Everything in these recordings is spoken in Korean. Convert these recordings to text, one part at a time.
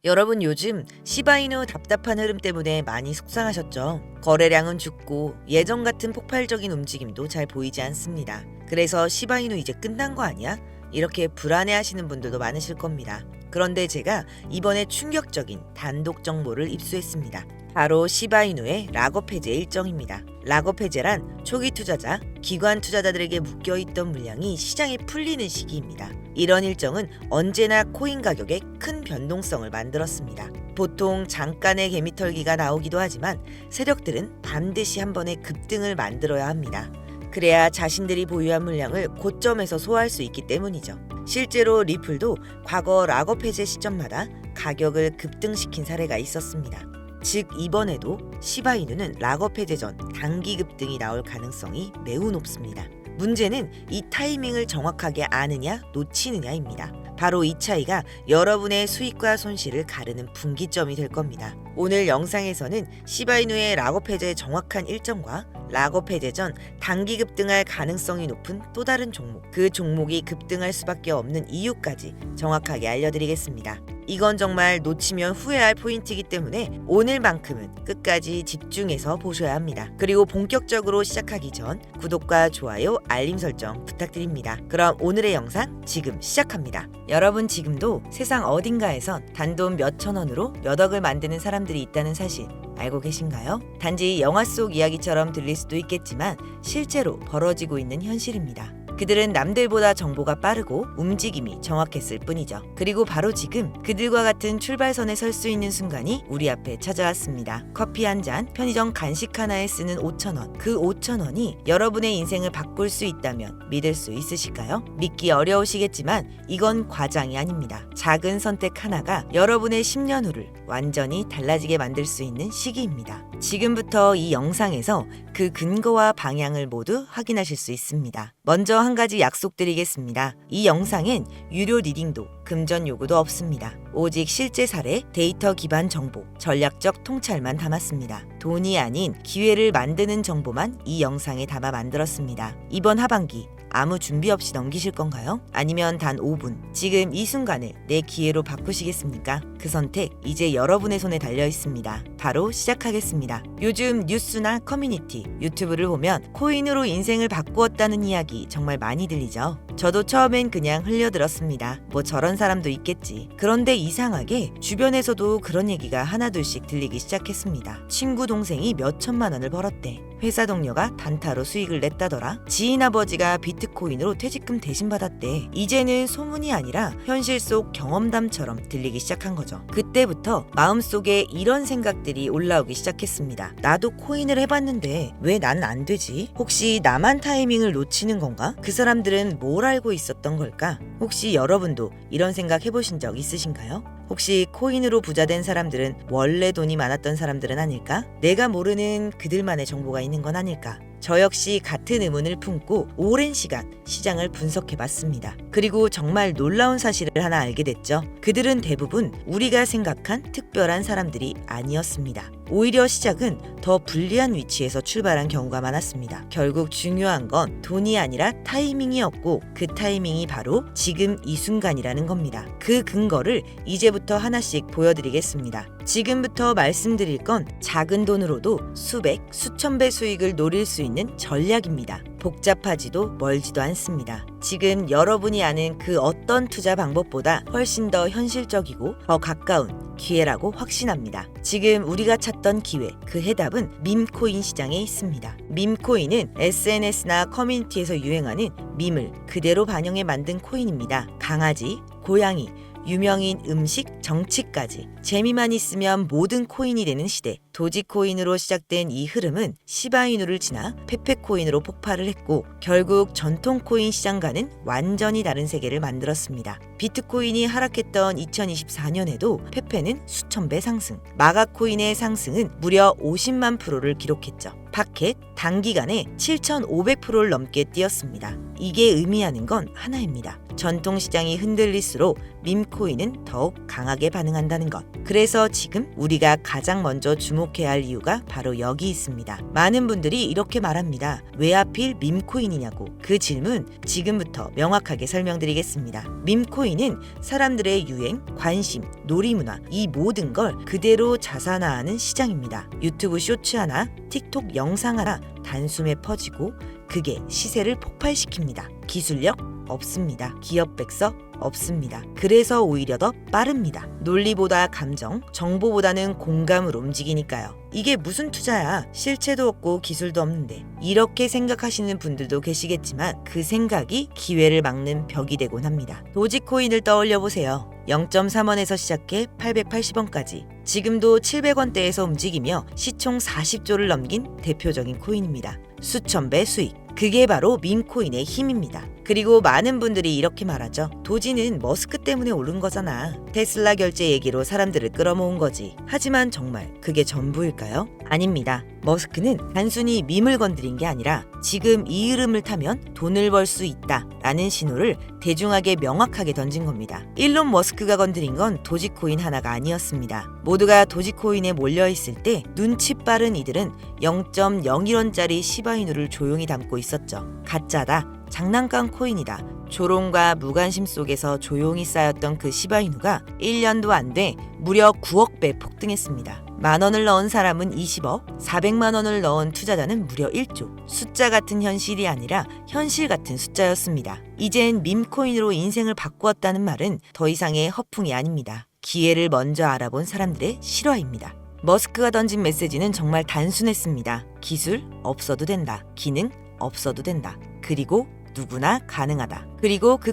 여러분 요즘 시바이누 답답한 흐름 때문에 많이 속상하셨죠? 거래량은 죽고 예전 같은 폭발적인 움직임도 잘 보이지 않습니다. 그래서 시바이누 이제 끝난 거 아니야? 이렇게 불안해하시는 분들도 많으실 겁니다. 그런데 제가 이번에 충격적인 단독 정보를 입수했습니다. 바로 시바이누의 락업 해제 일정입니다. 락업 해제란 초기 투자자, 기관 투자자들에게 묶여있던 물량이 시장에 풀리는 시기입니다. 이런 일정은 언제나 코인 가격에 큰 변동성을 만들었습니다. 보통 잠깐의 개미털기가 나오기도 하지만 세력들은 반드시 한 번의 급등을 만들어야 합니다. 그래야 자신들이 보유한 물량을 고점에서 소화할 수 있기 때문이죠. 실제로 리플도 과거 락업 해제 시점마다 가격을 급등시킨 사례가 있었습니다. 즉 이번에도 시바이누는 락업 해제 전 단기 급등이 나올 가능성이 매우 높습니다. 문제는 이 타이밍을 정확하게 아느냐 놓치느냐입니다. 바로 이 차이가 여러분의 수익과 손실을 가르는 분기점이 될 겁니다. 오늘 영상에서는 시바이누의 락업 해제의 정확한 일정과 락업 해제 전 단기 급등할 가능성이 높은 또 다른 종목, 그 종목이 급등할 수밖에 없는 이유까지 정확하게 알려드리겠습니다. 이건 정말 놓치면 후회할 포인트이기 때문에 오늘만큼은 끝까지 집중해서 보셔야 합니다. 그리고 본격적으로 시작하기 전 구독과 좋아요, 알림 설정 부탁드립니다. 그럼 오늘의 영상 지금 시작합니다. 여러분 지금도 세상 어딘가에선 단돈 몇천 원으로 몇 억을 만드는 사람들이 있다는 사실 알고 계신가요? 단지 영화 속 이야기처럼 들릴 수도 있겠지만 실제로 벌어지고 있는 현실입니다. 그들은 남들보다 정보가 빠르고 움직임이 정확했을 뿐이죠. 그리고 바로 지금 그들과 같은 출발선에 설 수 있는 순간이 우리 앞에 찾아왔습니다. 커피 한 잔, 편의점 간식 하나에 쓰는 5,000원. 그 5,000원이 여러분의 인생을 바꿀 수 있다면 믿을 수 있으실까요? 믿기 어려우시겠지만 이건 과장이 아닙니다. 작은 선택 하나가 여러분의 10년 후를 완전히 달라지게 만들 수 있는 시기입니다. 지금부터 이 영상에서 그 근거와 방향을 모두 확인하실 수 있습니다. 먼저 한 가지 약속드리겠습니다. 이 영상엔 유료 리딩도 금전 요구도 없습니다. 오직 실제 사례, 데이터 기반 정보, 전략적 통찰만 담았습니다. 돈이 아닌 기회를 만드는 정보만 이 영상에 담아 만들었습니다. 이번 하반기 아무 준비 없이 넘기실 건가요? 아니면 단 5분, 지금 이 순간을 내 기회로 바꾸시겠습니까? 그 선택 이제 여러분의 손에 달려 있습니다. 바로 시작하겠습니다. 요즘 뉴스나 커뮤니티, 유튜브를 보면 코인으로 인생을 바꾸었다는 이야기 정말 많이 들리죠? 저도 처음엔 그냥 흘려들었습니다. 뭐 저런 사람도 있겠지. 그런데 이상하게 주변에서도 그런 얘기가 하나둘씩 들리기 시작했습니다. 친구 동생이 몇 천만 원을 벌었대. 회사 동료가 단타로 수익을 냈다더라. 지인 아버지가 비트코인으로 퇴직금 대신 받았대. 이제는 소문이 아니라 현실 속 경험담처럼 들리기 시작한 거죠. 그때부터 마음속에 이런 생각들이 올라오기 시작했습니다. 나도 코인을 해봤는데 왜 나는 안 되지? 혹시 나만 타이밍을 놓치는 건가? 그 사람들은 뭘 알고 있었던 걸까? 혹시 여러분도 이런 생각 해보신 적 있으신가요? 혹시 코인으로 부자된 사람들은 원래 돈이 많았던 사람들은 아닐까? 내가 모르는 그들만의 정보가 있는 건 아닐까? 저 역시 같은 의문을 품고 오랜 시간 시장을 분석해봤습니다. 그리고 정말 놀라운 사실을 하나 알게 됐죠. 그들은 대부분 우리가 생각한 특별한 사람들이 아니었습니다. 오히려 시작은 더 불리한 위치에서 출발한 경우가 많았습니다. 결국 중요한 건 돈이 아니라 타이밍이었고 그 타이밍이 바로 지금 이 순간이라는 겁니다. 그 근거를 이제부터 하나씩 보여드리겠습니다. 지금부터 말씀드릴 건 작은 돈으로도 수백, 수천 배 수익을 노릴 수 있는 전략입니다. 복잡하지도 멀지도 않습니다. 지금 여러분이 아는 그 어떤 투자 방법보다 훨씬 더 현실적이고 더 가까운 기회라고 확신합니다. 지금 우리가 찾던 기회, 그 해답은 밈코인 시장에 있습니다. 밈코인은 SNS나 커뮤니티에서 유행하는 밈을 그대로 반영해 만든 코인입니다. 강아지, 고양이, 유명인 음식, 정치까지 재미만 있으면 모든 코인이 되는 시대. 도지코인으로 시작된 이 흐름은 시바이누를 지나 페페코인으로 폭발을 했고 결국 전통 코인 시장과는 완전히 다른 세계를 만들었습니다. 비트코인이 하락했던 2024년에도 페페는 수천 배 상승, 마가코인의 상승은 무려 50만 프로를 기록했죠. 파켓 단기간에 7,500%를 넘게 뛰었습니다. 이게 의미하는 건 하나입니다. 전통시장이 흔들릴수록 밈코인은 더욱 강하게 반응한다는 것. 그래서 지금 우리가 가장 먼저 주목해야 할 이유가 바로 여기 있습니다. 많은 분들이 이렇게 말합니다. 왜 하필 밈코인이냐고. 그 질문 지금부터 명확하게 설명드리겠습니다. 밈코인은 사람들의 유행, 관심, 놀이문화 이 모든 걸 그대로 자산화하는 시장입니다. 유튜브 쇼츠 하나, 틱톡 영상 하나 단숨에 퍼지고 그게 시세를 폭발시킵니다. 기술력 없습니다. 기업 백서 없습니다. 그래서 오히려 더 빠릅니다. 논리보다 감정, 정보보다는 공감으로 움직이니까요. 이게 무슨 투자야? 실체도 없고 기술도 없는데. 이렇게 생각하시는 분들도 계시겠지만 그 생각이 기회를 막는 벽이 되곤 합니다. 도지코인을 떠올려 보세요. 0.3원에서 시작해 880원까지 지금도 700원대에서 움직이며 시총 40조를 넘긴 대표적인 코인입니다. 수천 배 수익. 그게 바로 밈코인의 힘입니다. 그리고 많은 분들이 이렇게 말하죠. 도지는 머스크 때문에 오른 거잖아. 테슬라 결제 얘기로 사람들을 끌어모은 거지. 하지만 정말 그게 전부일까요? 아닙니다. 머스크는 단순히 밈을 건드린 게 아니라 지금 이 흐름을 타면 돈을 벌 수 있다 라는 신호를 대중에게 명확하게 던진 겁니다. 일론 머스크가 건드린 건 도지코인 하나가 아니었습니다. 모두가 도지코인에 몰려있을 때 눈치 빠른 이들은 0.01원짜리 시바이누를 조용히 담고 있었죠. 가짜다. 장난감 코인이다. 조롱과 무관심 속에서 조용히 쌓였던 그 시바이누가 1년도 안 돼 무려 9억 배 폭등했습니다. 10,000원을 넣은 사람은 20억, 400만 원을 넣은 투자자는 무려 1조. 숫자 같은 현실이 아니라 현실 같은 숫자였습니다. 이젠 밈코인으로 인생을 바꾸었다는 말은 더 이상의 허풍이 아닙니다. 기회를 먼저 알아본 사람들의 실화입니다. 머스크가 던진 메시지는 정말 단순했습니다. 기술 없어도 된다. 기능 없어도 된다. 그리고 누구나 가능하다. 그리고 그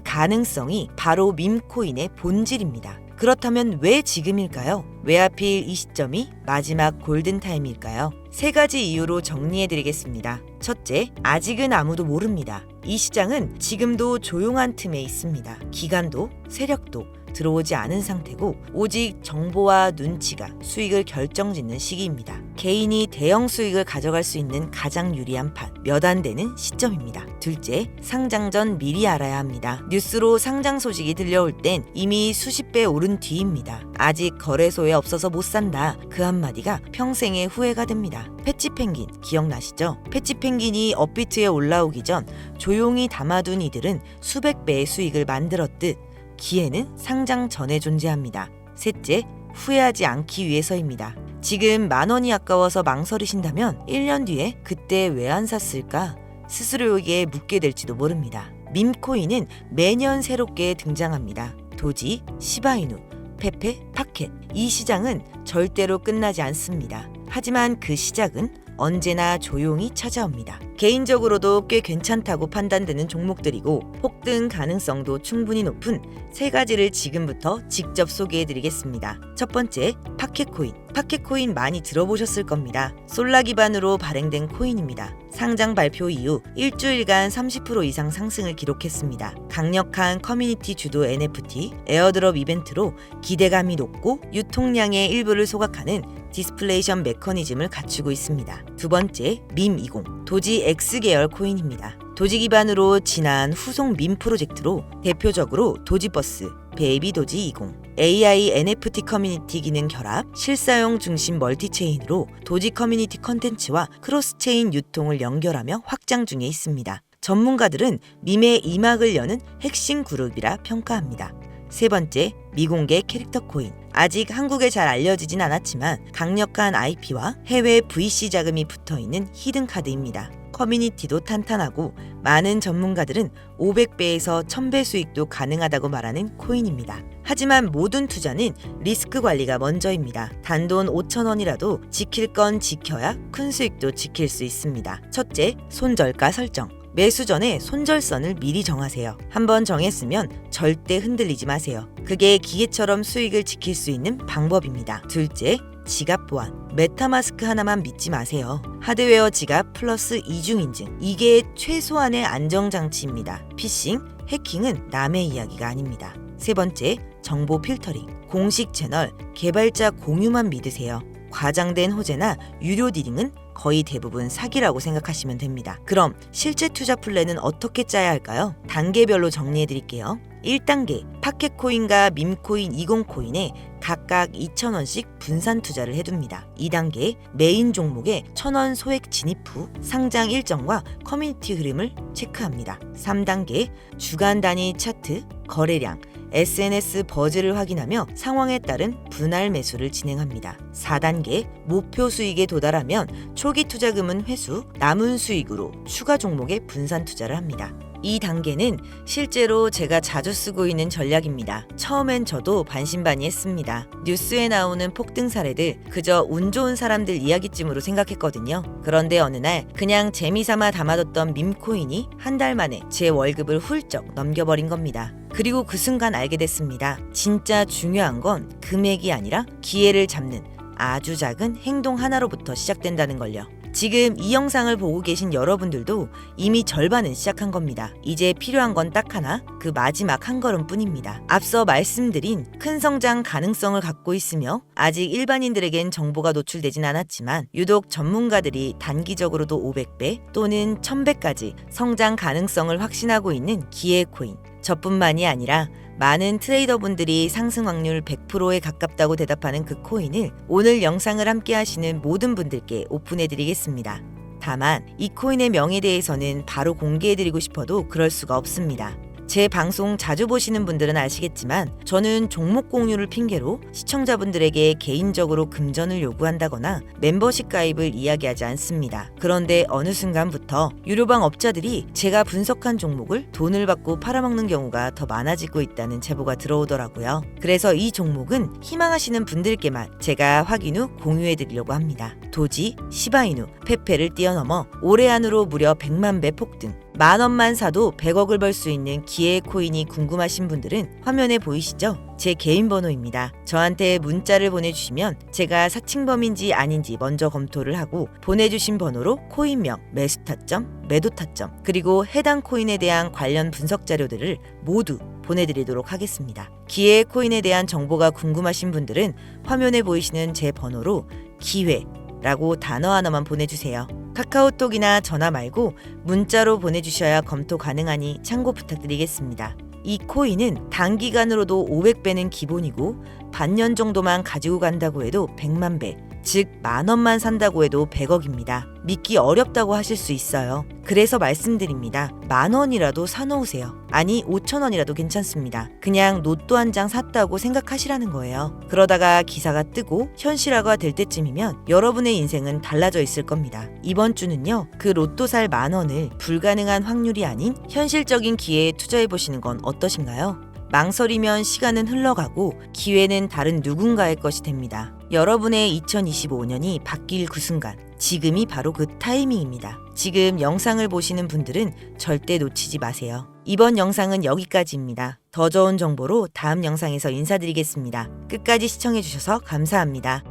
가능성이 바로 밈코인의 본질입니다. 그렇다면 왜 지금일까요? 왜 하필 이 시점이 마지막 골든타임일까요? 3가지 이유로 정리해드리겠습니다. 첫째, 아직은 아무도 모릅니다. 이 시장은 지금도 조용한 틈에 있습니다. 기관도 세력도 들어오지 않은 상태고 오직 정보와 눈치가 수익을 결정짓는 시기입니다. 개인이 대형 수익을 가져갈 수 있는 가장 유리한 판, 몇 안 되는 시점입니다. 둘째, 상장 전 미리 알아야 합니다. 뉴스로 상장 소식이 들려올 땐 이미 수십 배 오른 뒤입니다. 아직 거래소에 없어서 못 산다. 그 한마디가 평생의 후회가 됩니다. 패치펭귄 기억나시죠? 패치펭귄이 업비트에 올라오기 전 조용히 담아둔 이들은 수백 배의 수익을 만들었듯 기회는 상장 전에 존재합니다. 셋째, 후회하지 않기 위해서입니다. 지금 10,000원이 아까워서 망설이신다면 1년 뒤에 그때 왜 안 샀을까? 스스로에게 묻게 될지도 모릅니다. 밈코인은 매년 새롭게 등장합니다. 도지, 시바이누, 페페, 파켓. 이 시장은 절대로 끝나지 않습니다. 하지만 그 시작은 언제나 조용히 찾아옵니다. 개인적으로도 꽤 괜찮다고 판단되는 종목들이고 폭등 가능성도 충분히 높은 3가지를 지금부터 직접 소개해드리겠습니다. 첫 번째, 파켓코인. 파켓코인 많이 들어보셨을 겁니다. 솔라 기반으로 발행된 코인입니다. 상장 발표 이후 일주일간 30% 이상 상승을 기록했습니다. 강력한 커뮤니티 주도 NFT, 에어드롭 이벤트로 기대감이 높고 유통량의 일부를 소각하는 디스플레이션 메커니즘을 갖추고 있습니다. 두 번째, 밈20. 도지 X 계열 코인입니다. 도지 기반으로 진화한 후속 밈 프로젝트로 대표적으로 도지버스, 베이비 도지 20, AI NFT 커뮤니티 기능 결합, 실사용 중심 멀티체인으로 도지 커뮤니티 컨텐츠와 크로스체인 유통을 연결하며 확장 중에 있습니다. 전문가들은 밈의 이막을 여는 핵심 그룹이라 평가합니다. 세 번째, 미공개 캐릭터 코인. 아직 한국에 잘 알려지진 않았지만 강력한 IP와 해외 VC 자금이 붙어있는 히든카드입니다. 커뮤니티도 탄탄하고 많은 전문가들은 500배에서 1000배 수익도 가능하다고 말하는 코인입니다. 하지만 모든 투자는 리스크 관리가 먼저입니다. 단돈 5,000원이라도 지킬 건 지켜야 큰 수익도 지킬 수 있습니다. 첫째, 손절가 설정. 매수 전에 손절선을 미리 정하세요. 한번 정했으면 절대 흔들리지 마세요. 그게 기계처럼 수익을 지킬 수 있는 방법입니다. 둘째, 지갑 보안. 메타마스크 하나만 믿지 마세요. 하드웨어 지갑 플러스 이중인증. 이게 최소한의 안정장치입니다. 피싱, 해킹은 남의 이야기가 아닙니다. 세 번째, 정보 필터링. 공식 채널, 개발자 공유만 믿으세요. 과장된 호재나 유료 디링은 거의 대부분 사기라고 생각하시면 됩니다. 그럼 실제 투자 플랜은 어떻게 짜야 할까요? 단계별로 정리해 드릴게요. 1단계, 파켓코인과 밈코인 20코인에 각각 2,000원씩 분산 투자를 해둡니다. 2단계, 메인 종목에 1,000원 소액 진입 후 상장 일정과 커뮤니티 흐름을 체크합니다. 3단계, 주간 단위 차트, 거래량, SNS 버즈를 확인하며 상황에 따른 분할 매수를 진행합니다. 4단계, 목표 수익에 도달하면 초기 투자금은 회수, 남은 수익으로 추가 종목에 분산 투자를 합니다. 이 단계는 실제로 제가 자주 쓰고 있는 전략입니다. 처음엔 저도 반신반의했습니다. 뉴스에 나오는 폭등 사례들 그저 운 좋은 사람들 이야기쯤으로 생각했거든요. 그런데 어느 날 그냥 재미삼아 담아뒀던 밈코인이 한 달 만에 제 월급을 훌쩍 넘겨버린 겁니다. 그리고 그 순간 알게 됐습니다. 진짜 중요한 건 금액이 아니라 기회를 잡는 아주 작은 행동 하나로부터 시작된다는 걸요. 지금 이 영상을 보고 계신 여러분들도 이미 절반은 시작한 겁니다. 이제 필요한 건 딱 하나, 그 마지막 한 걸음뿐입니다. 앞서 말씀드린 큰 성장 가능성을 갖고 있으며 아직 일반인들에겐 정보가 노출되진 않았지만 유독 전문가들이 단기적으로도 500배 또는 1000배까지 성장 가능성을 확신하고 있는 기회 코인, 저뿐만이 아니라 많은 트레이더분들이 상승 확률 100%에 가깝다고 대답하는 그 코인을 오늘 영상을 함께 하시는 모든 분들께 오픈해드리겠습니다. 다만 이 코인의 명에 대해서는 바로 공개해드리고 싶어도 그럴 수가 없습니다. 제 방송 자주 보시는 분들은 아시겠지만 저는 종목 공유를 핑계로 시청자분들에게 개인적으로 금전을 요구한다거나 멤버십 가입을 이야기하지 않습니다. 그런데 어느 순간부터 유료방 업자들이 제가 분석한 종목을 돈을 받고 팔아먹는 경우가 더 많아지고 있다는 제보가 들어오더라고요. 그래서 이 종목은 희망하시는 분들께만 제가 확인 후 공유해드리려고 합니다. 도지, 시바이누, 페페를 뛰어넘어 올해 안으로 무려 100만 배 폭등, 10,000원만 사도 100억을 벌 수 있는 기회 코인이 궁금하신 분들은 화면에 보이시죠? 제 개인 번호입니다. 저한테 문자를 보내주시면 제가 사칭범인지 아닌지 먼저 검토를 하고 보내주신 번호로 코인명, 매수 타점, 매도 타점, 그리고 해당 코인에 대한 관련 분석 자료들을 모두 보내드리도록 하겠습니다. 기회 코인에 대한 정보가 궁금하신 분들은 화면에 보이시는 제 번호로 기회라고 단어 하나만 보내주세요. 카카오톡이나 전화 말고 문자로 보내주셔야 검토 가능하니 참고 부탁드리겠습니다. 이 코인은 단기간으로도 500배는 기본이고 반년 정도만 가지고 간다고 해도 100만 배, 즉 10,000원만 산다고 해도 100억입니다. 믿기 어렵다고 하실 수 있어요. 그래서 말씀드립니다. 10,000원이라도 사놓으세요. 아니 5,000원이라도 괜찮습니다. 그냥 로또 한 장 샀다고 생각하시라는 거예요. 그러다가 기사가 뜨고 현실화가 될 때쯤이면 여러분의 인생은 달라져 있을 겁니다. 이번 주는요, 그 로또 살 10,000원을 불가능한 확률이 아닌 현실적인 기회에 투자해보시는 건 어떠신가요? 망설이면 시간은 흘러가고 기회는 다른 누군가의 것이 됩니다. 여러분의 2025년이 바뀔 그 순간, 지금이 바로 그 타이밍입니다. 지금 영상을 보시는 분들은 절대 놓치지 마세요. 이번 영상은 여기까지입니다. 더 좋은 정보로 다음 영상에서 인사드리겠습니다. 끝까지 시청해주셔서 감사합니다.